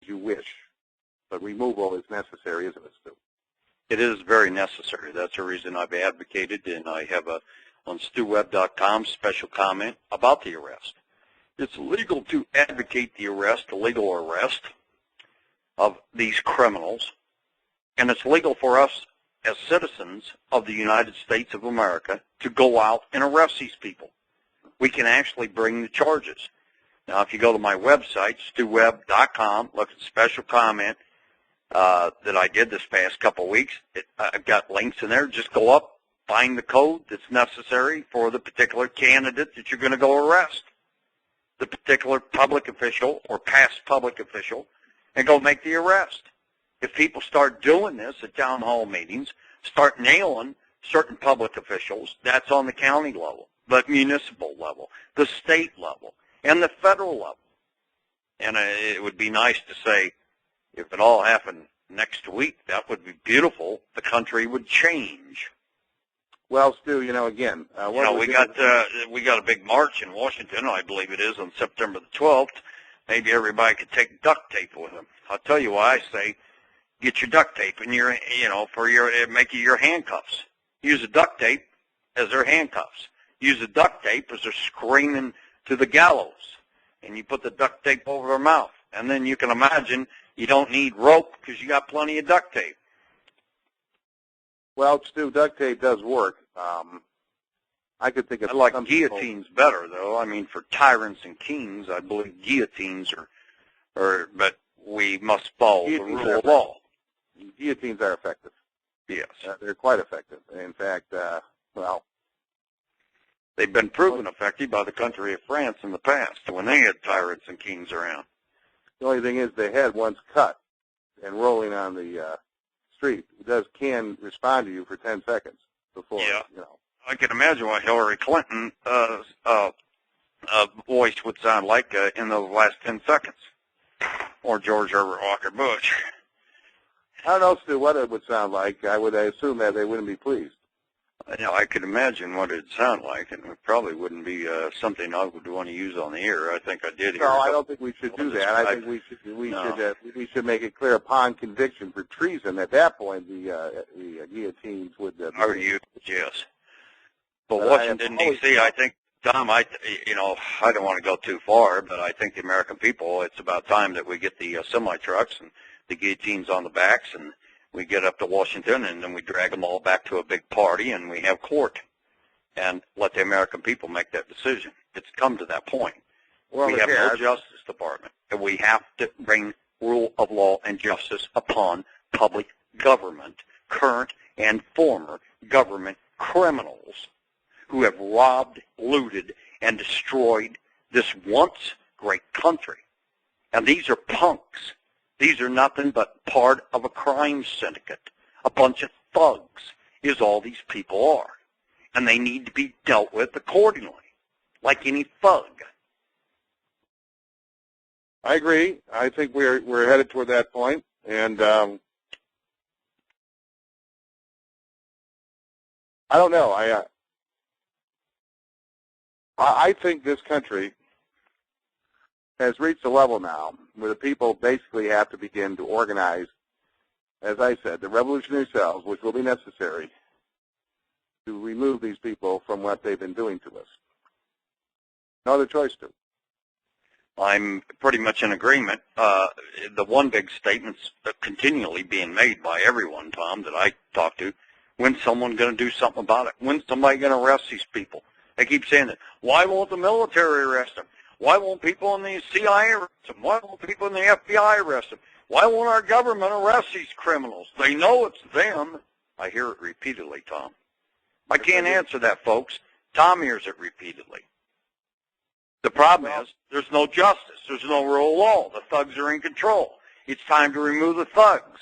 you wish. But removal is necessary, isn't it, Stu? It is very necessary. That's the reason I've advocated, and I have on StuWebb.com special comment about the arrest. It's legal to advocate the arrest, the legal arrest of these criminals, and it's legal for us as citizens of the United States of America to go out and arrest these people. We can actually bring the charges. Now, if you go to my website, StuWebb.com, look at the special comment that I did this past couple of weeks. I've got links in there. Just go up, find the code that's necessary for the particular candidate that you're going to go arrest, the particular public official or past public official, and go make the arrest. If people start doing this at town hall meetings, start nailing certain public officials, that's on the county level, the municipal level, the state level, and the federal level. And it would be nice to say, if it all happened next week, that would be beautiful. The country would change. Well, Stu, again, we got a big march in Washington, I believe it is, on September the 12th. Maybe everybody could take duct tape with them. I'll tell you why I say get your duct tape and make your handcuffs. Use the duct tape as their handcuffs. Use the duct tape as they're screaming to the gallows, and you put the duct tape over their mouth. And then you can imagine you don't need rope because you got plenty of duct tape. Well, Stu, duct tape does work. I could think of I like guillotines better, though. I mean, for tyrants and kings, I believe guillotines but we must follow the rule of law. Guillotines are effective. Yes. They're quite effective. In fact, they've been proven effective by the country of France in the past when they had tyrants and kings around. The only thing is the head, once cut and rolling on the street, can respond to you for 10 seconds before, I can imagine what Hillary Clinton's voice would sound like in those last 10 seconds, or George Herbert Walker Bush. I don't know, Stu, what it would sound like. I assume that they wouldn't be pleased. I could imagine what it'd sound like, and it probably wouldn't be something I would want to use on the air. I think I did. No, I don't think we should do that. I think we should make it clear upon conviction for treason. At that point, the guillotines would. Yes. But Washington D.C., I think, Tom, I don't want to go too far, but I think the American people, it's about time that we get the semi trucks and the guillotines on the backs, and we get up to Washington, and then we drag them all back to a big party, and we have court, and let the American people make that decision. It's come to that point. Well, we have no Justice Department, and we have to bring rule of law and justice upon public government, current and former government criminals who have robbed, looted, and destroyed this once great country. And these are punks. These are nothing but part of a crime syndicate. A bunch of thugs is all these people are. And they need to be dealt with accordingly, like any thug. I agree. I think we're headed toward that point. And I don't know. I think this country has reached a level now where the people basically have to begin to organize, as I said, the revolutionary cells, which will be necessary to remove these people from what they've been doing to us. No other choice to. I'm pretty much in agreement. The one big statement's continually being made by everyone, Tom, that I talk to. When's someone going to do something about it? When's somebody going to arrest these people? They keep saying that. Why won't the military arrest them? Why won't people in the CIA arrest them? Why won't people in the FBI arrest them? Why won't our government arrest these criminals? They know it's them. I hear it repeatedly, Tom. I can't answer that, folks. Tom hears it repeatedly. The problem is there's no justice. There's no rule of law. The thugs are in control. It's time to remove the thugs.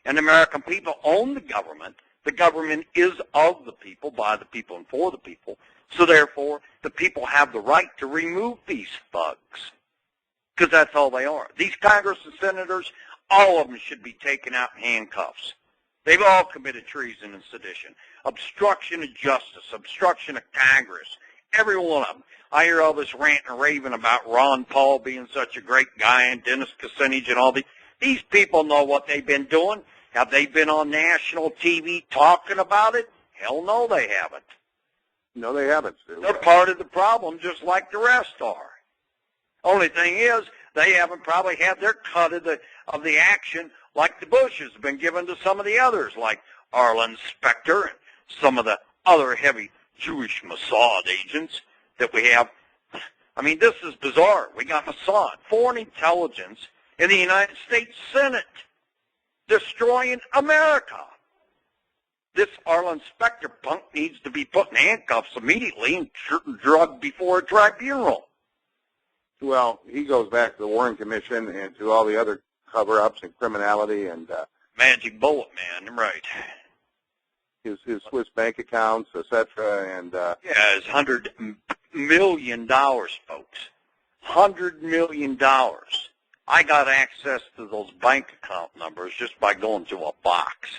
And the American people own the government. The government is of the people, by the people, and for the people. So therefore, the people have the right to remove these thugs, because that's all they are. These Congress and senators, all of them should be taken out in handcuffs. They've all committed treason and sedition, obstruction of justice, obstruction of Congress, Every one of them. I hear all this rant and raving about Ron Paul being such a great guy and Dennis Kucinich and all these. These people know what they've been doing. Have they been on national TV talking about it? Hell no, they haven't. No, they haven't, Stu. They're part of the problem just like the rest are. Only thing is, they haven't probably had their cut of the action like the Bushes have been given to some of the others, like Arlen Specter and some of the other heavy Jewish Mossad agents that we have. I mean, this is bizarre. We got Mossad, foreign intelligence in the United States Senate, destroying America. This Arlen Specter punk needs to be put in handcuffs immediately and drugged before a tribunal. Well, he goes back to the Warren Commission and to all the other cover-ups and criminality and magic bullet man, right? His Swiss bank accounts, etc. And yeah, his $100 million, folks. $100 million. I got access to those bank account numbers just by going to a box.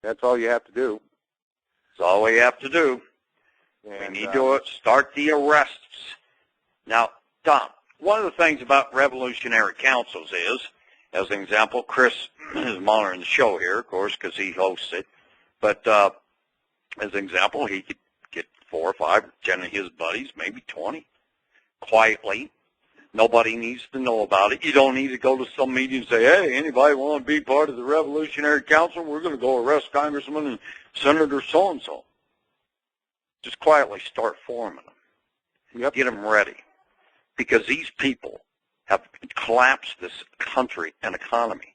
That's all you have to do. That's all we have to do. And, we need to start the arrests. Now, Tom, one of the things about revolutionary councils is, as an example, Chris is monitoring the show here, of course, because he hosts it. But as an example, he could get 4 or 5 or 10 of his buddies, maybe 20, quietly. Nobody needs to know about it. You don't need to go to some meeting and say, hey, anybody want to be part of the Revolutionary Council? We're going to go arrest Congressman and Senator so-and-so. Just quietly start forming them. Yep. Get them ready. Because these people have collapsed this country and economy,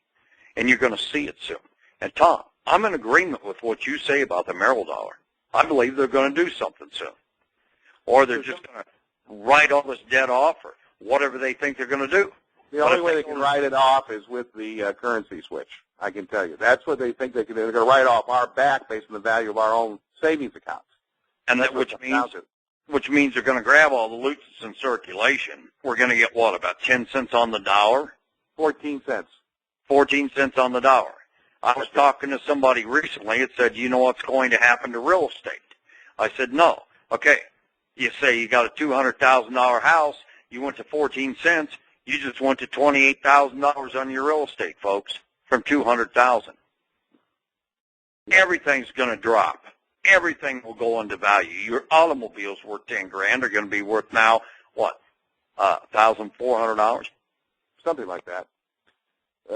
and you're going to see it soon. And, Tom, I'm in agreement with what you say about the Merrill dollar. I believe they're going to do something soon. Or they're just going to write all this debt off or whatever they think they're going to do. The only way they can write it off is with the currency switch, I can tell you. That's what they think they can do. They're going to write off our back based on the value of our own savings accounts. And that which means they're going to grab all the loot that's in circulation. We're going to get, what, about 10 cents on the dollar? 14 cents. 14 cents on the dollar. I was talking to somebody recently that said, you know what's going to happen to real estate? I said, no. Okay, you say you got a $200,000 house, you went to 14 cents, you just went to $28,000 on your real estate, folks, from $200,000. Everything's going to drop. Everything will go into value. Your automobiles worth $10,000 are going to be worth now, what, $1,400? Something like that.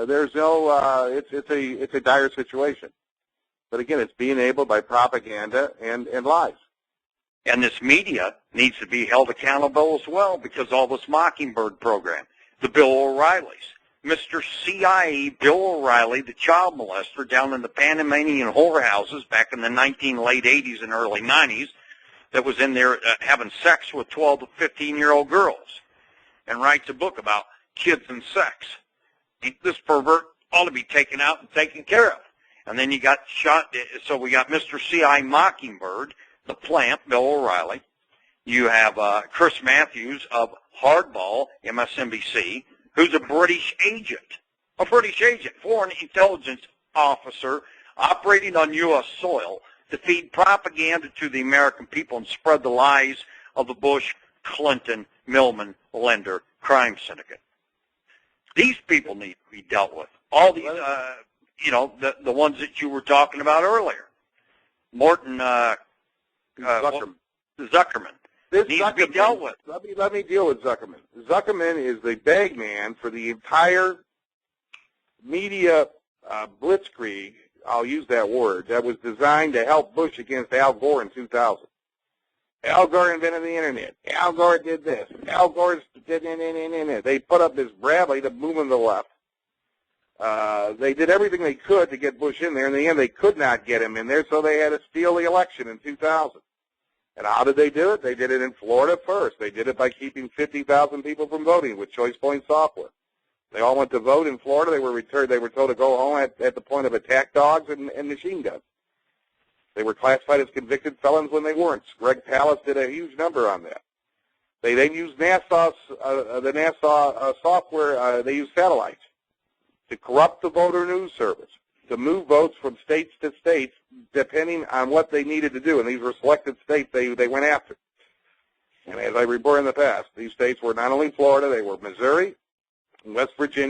There's no, it's a dire situation. But again, it's being enabled by propaganda and lies. And this media needs to be held accountable as well because all this Mockingbird program, the Bill O'Reillys, Mr. CIA Bill O'Reilly, the child molester down in the Panamanian whorehouses back in the late 80s and early 90s that was in there having sex with 12 to 15-year-old girls and writes a book about kids and sex. This pervert ought to be taken out and taken care of. And then you got shot, so we got Mr. C.I. Mockingbird, the plant, Bill O'Reilly. You have Chris Matthews of Hardball, MSNBC, who's a British agent, foreign intelligence officer operating on U.S. soil to feed propaganda to the American people and spread the lies of the Bush, Clinton, Millman, Lender crime syndicate. These people need to be dealt with. All these, the ones that you were talking about earlier. Morton Zuckerman. This needs to be dealt with. Let me deal with Zuckerman. Zuckerman is the bag man for the entire media blitzkrieg, I'll use that word, that was designed to help Bush against Al Gore in 2000. Al Gore invented the Internet. Al Gore did this. Al Gore did it. They put up this rally to move him to the left. They did everything they could to get Bush in there. In the end, they could not get him in there, so they had to steal the election in 2000. And how did they do it? They did it in Florida first. They did it by keeping 50,000 people from voting with choice point software. They all went to vote in Florida. They were told to go home at the point of attack dogs and machine guns. They were classified as convicted felons when they weren't. Greg Palast did a huge number on that. They then used the NASA software. They used satellites to corrupt the voter news service. to move votes from states to states depending on what they needed to do. And these were selected states they went after. And as I reported in the past, these states were not only Florida, they were Missouri, West Virginia,